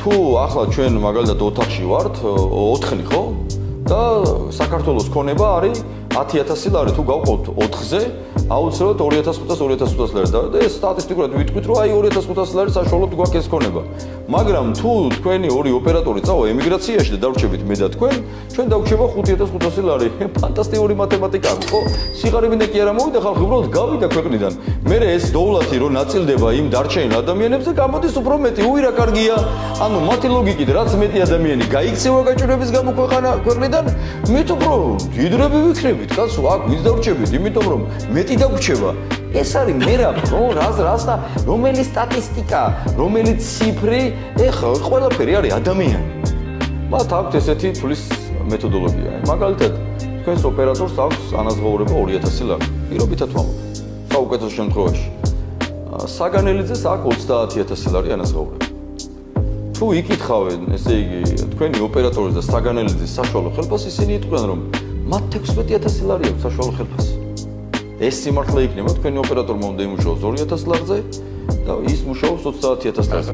თუ ახლა ჩვენ მაგალითად ოთახში ვართ, 4-ნი ხო? და საქართველოს ქონება არის 10,000 ლარი, თუ გავყავთ 4-ზე, აუცილებლად 2,500-3,500 ლარი და ეს სტატისტიკურად ვიტყვით, რომ აი 2,500 ლარი საშუალოდ გვაქვს ეს ქონება. მაგრამ თუ თქვენი ორი ოპერატორი წავა ემიგრაციაში და დავრჩებით მე და თქვენ, ჩვენ დავრჩება 5,500 ლარი. ფანტასტიკური მათემატიკაა, ხო? სიღარიბინე კი არა მოვიდა ხალხი, უბრალოდ გავიდა ქვეყნიდან. მე ეს დოვლათი რო ნაწილდება იმ დარჩენილ ადამიანებზე, გამოდის უფრო მეტი. უირა კარგია. ანუ მათი ლოგიკით, რაც მეტი ადამიანი გაიქცევა გაჭირვების გამო ქვეყნიდან, მით უფრო დიდრები ვიქნებით, კაცო, აქ ვინც დავრჩებით, იმიტომ რომ მეტი დაგვრჩება. ეს არის მერაბ, რას და რომელი სტატისტიკა, რომელი ციფრი, ეხლა ყველაფერი არის ადამიანი. მათ აქვთ ესეთი თulis მეთოდოლოგია. მაგალითად, თქვენს ოპერატორს აქვს ანაზღაურება 2,000 ლარი. პირობითად ვამბობ. საუკეთესო შემთხვევაში. საგანელიძეს აქვს 30,000 ლარი ანაზღაურება. თუ იკითხავენ, ესე იგი, თქვენი ოპერატორის და საგანელიძის საშუალო ხელფასს, ისინი იტყვიან, რომ მათ 16,000 ლარი აქვს საშუალო ხელფასი. ეს სიმართლე იქნება, თქვენი ოპერატორმა უნდა იმუშაოს 2,000 ლარზე და ის მუშაობს 30,000 ლარზე.